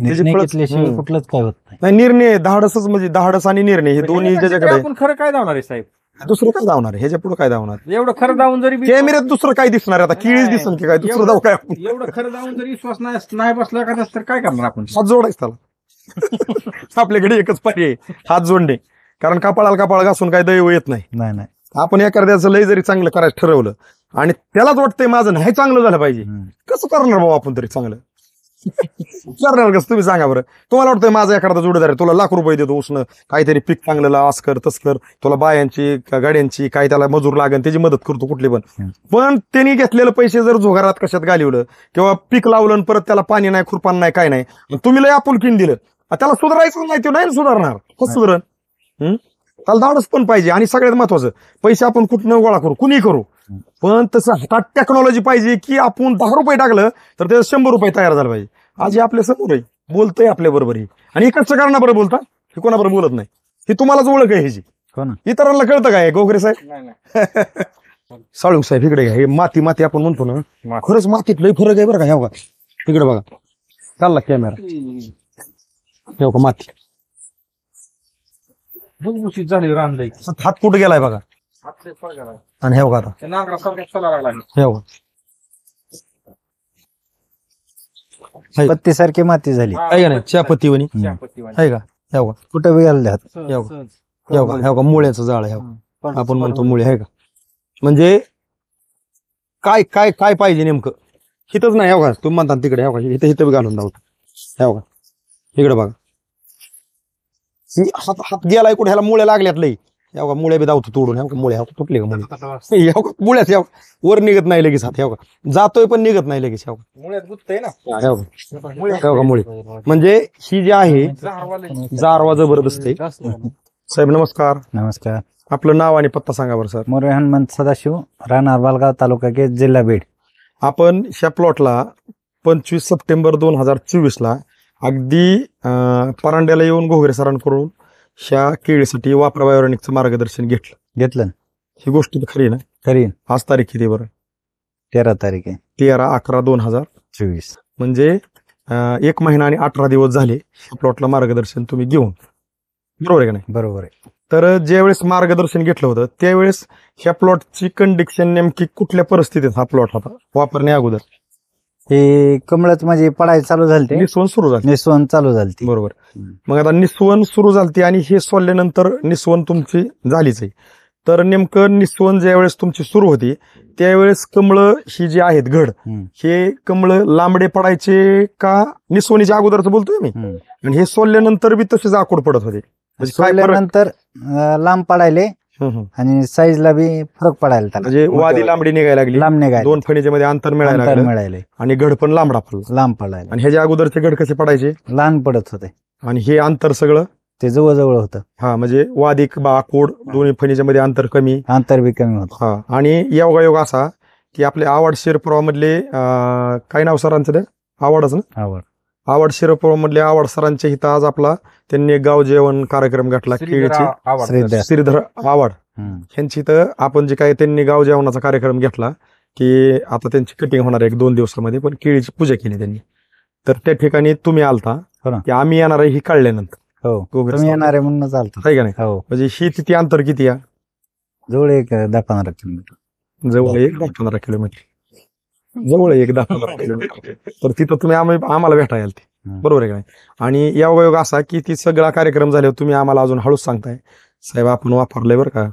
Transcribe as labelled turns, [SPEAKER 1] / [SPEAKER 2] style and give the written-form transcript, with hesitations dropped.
[SPEAKER 1] निर्णय घेतल्याशिवाय कुठलंच काय होत नाही.
[SPEAKER 2] नाही, निर्णय धाडसच म्हणजे धाडस आणि निर्णय हे दोन्ही ज्याच्याकडे
[SPEAKER 3] आपण खरं काय धावणार आहे साहेब?
[SPEAKER 2] दुसरं काय धावणार आहे? ह्याच्या पुढे काय धावणार?
[SPEAKER 3] एवढं खरं धावून जरी
[SPEAKER 2] कॅमेऱ्यात दुसरं काय दिसणार आहे? आता किळीच दिसन की काय दुसरं धाव काय?
[SPEAKER 3] एवढं खरं धावून जरी विश्वास नाही बसला एखादा तर काय करणार आपण?
[SPEAKER 2] हात जोडायचा त्याला. आपल्याकडे एकच पर्याय, हात जोडणे. कारण कपाळाला कपाळ घासून काय दैव येत नाही.
[SPEAKER 1] नाही
[SPEAKER 2] आपण एखाद्याचं लय जरी चांगलं करायचं ठरवलं आणि त्यालाच वाटतंय माझं नाही चांगलं झालं पाहिजे, कसं करणार बाबा आपण तरी चांगलं? करणार कसं तुम्ही सांगा बरं. तुम्हाला वाटतंय माझा एखादा जोडीदार आहे, तुला लाख रुपये देतो उष्ण, काहीतरी पीक चांगलं लास कर तस कर, तुला बायांची गाड्यांची काय त्याला मजूर लागेल त्याची मदत करतो कुठली पण त्यांनी घेतलेले पैसे जर जुगारात कशात घालवलं किंवा पीक लावलं आणि परत त्याला पाणी नाही खुरपान नाही काय नाही, तुम्ही लय आपुलकीन दिलं, त्याला सुधारायचं नाही, ते नाही सुधारणार. कसं सुधारण? त्याला धाडस पण पाहिजे. आणि सगळ्यात महत्वाचं, पैसे आपण कुठनं गोळा करू, कुणी करू, पण तसं हातात टेक्नॉलॉजी पाहिजे की आपण 10 रुपये टाकलं तर त्याचं 100 रुपये तयार झालं पाहिजे. आज हे आपल्या समोर आहे, बोलतंय आपल्या बरोबर ही. आणि एकाच कारणाबरोबर बोलता, हे कोणाबरोबर बोलत नाही. ही तुम्हालाच ओळख आहे ह्याची. इतरांना कळतं काय? गोखरे साहेब, साळुंग साहेब इकडे घ्या. हे माती आपण म्हणतो ना, खरंच मातीत लय फरक आहे बरं का. ह्या बघा इकडे बघा, चालला कॅमेरा, माती
[SPEAKER 3] भुसभुशीत झाली रांधाई.
[SPEAKER 2] हात कुठे गेलाय बघा. आणि हे बघा आता, हे बघा
[SPEAKER 1] पत्तीसारखी माती झाली
[SPEAKER 2] आहे का नाही? चहापत्तीवणी आहे का? हे बघा
[SPEAKER 1] कुठं बी गेले हात.
[SPEAKER 2] हे बघा मुळ्याचं जाळ आहे, आपण म्हणतो मुळे आहे का. म्हणजे काय काय काय पाहिजे नेमकं हिथंच नाही. हे बघा तुम्ही म्हणता तिकडे, हे बघा इथं इथं बी घालून धावतो. हे बघा इकडे बघा, हात हात गेलाय कुठे, ह्याला मुळे लागल्यात लई. हे बघा मुळे बी धावतो तोडून. हे मुळे तुटले का मुळे, मुळ्याच वर निघत नाही लगेच हात. हे बघा जातोय पण निघत नाही लगेच.
[SPEAKER 3] मुळ्यात गुत्तय ना.
[SPEAKER 2] हे बघा मुळे म्हणजे ही जी आहे जारवा जबरदस्त आहे. साहेब नमस्कार.
[SPEAKER 1] नमस्कार.
[SPEAKER 2] आपलं नाव आणि पत्ता सांगा बरं सर.
[SPEAKER 1] मोरे हनुमंत सदाशिव, राहणार बालगाव, तालुका केज, जिल्हा बीड.
[SPEAKER 2] आपण ह्या प्लॉटला 25 सप्टेंबर 2024 ला अगदी परांड्याला येऊन घोगरे सरांकडून ह्या केळीसाठी वापरा बायोरेनिकचं मार्गदर्शन घेतलं. ही गोष्ट तर खरी ना?
[SPEAKER 1] खरी.
[SPEAKER 2] आज तारीख किती बरं?
[SPEAKER 1] 13 तारीख आहे.
[SPEAKER 2] 13/11/2024. म्हणजे 1 महिना आणि 18 दिवस झाले ह्या प्लॉटला मार्गदर्शन तुम्ही घेऊन, बरोबर आहे का नाही?
[SPEAKER 1] बरोबर आहे.
[SPEAKER 2] तर ज्यावेळेस मार्गदर्शन घेतलं होतं त्यावेळेस ह्या प्लॉटची कंडिशन नेमकी कुठल्या परिस्थितीत हा प्लॉट होता वापरण्या अगोदर?
[SPEAKER 1] हे कमळच म्हणजे पडायला चालू झालते,
[SPEAKER 2] निस्वन सुरू झाली.
[SPEAKER 1] निस्वन चालू झालती.
[SPEAKER 2] बरोबर. मग आता निस्वन सुरू झालती आणि हे सोडल्यानंतर निस्वन तुमची झालीच आहे. तर नेमकं निस्वन ज्यावेळेस तुमची सुरू होती त्यावेळेस कमळं ही जी आहेत घड, हे कमळं लांबडे पडायचे का निस्वनीच्या अगोदरच बोलतोय मी, आणि हे सोडल्यानंतर बी तसेच आखूड पडत होते?
[SPEAKER 1] सोडल्यानंतर लांब पडायले आणि साईजला बी फरक पडायला त्याला.
[SPEAKER 2] म्हणजे वादी लांबडी निघायला लागली,
[SPEAKER 1] लांब निघायला,
[SPEAKER 2] 2 फणीच्या मध्ये अंतर मिळायला आणि घड पण लांबडा पडला,
[SPEAKER 1] लांब पडायला.
[SPEAKER 2] आणि ह्याच्या अगोदरचे घड कसे पडायचे?
[SPEAKER 1] लहान पडत होते.
[SPEAKER 2] आणि हे अंतर सगळं
[SPEAKER 1] ते जवळजवळ होतं.
[SPEAKER 2] हा, म्हणजे वादिक आकोड दोन्ही फणीच्या मध्ये अंतर कमी,
[SPEAKER 1] अंतर बी कमी होतं.
[SPEAKER 2] हा. आणि योगायोग असा की आपले आवड शिरपुरा मधले काय नाव सरांचं ते? आवडच ना? आवड शिरपुरा मधले आवड सरांच्या इथं आज आपला त्यांनी एक गाव जेवण कार्यक्रम घातला केळीची. श्रीधर आवड यांची इथं आपण जे काही त्यांनी गाव जेवणाचा कार्यक्रम घेतला की आता त्यांची कटिंग होणार आहे 1-2 दिवसामध्ये, पण केळीची पूजा केली त्यांनी. तर त्या ठिकाणी तुम्ही आलता की आम्ही येणार आहे ही कळल्यानंतर.
[SPEAKER 1] तुम्ही येणार आहे म्हणून चालतं
[SPEAKER 2] आहे का नाही? म्हणजे ही तिथे अंतर किती या?
[SPEAKER 1] जवळ 10-15 किलोमीटर.
[SPEAKER 2] जवळ 10-15 किलोमीटर. जवळ 10-15 किलोमीटर. तर तिथं तुम्ही आम्हाला भेटायला ते, बरोबर आहे का नाही? आणि योगायोग असा की ती सगळा कार्यक्रम झाल्यावर तुम्ही आम्हाला अजून हळूच सांगताय साहेब आपण वापरलंय बरं का.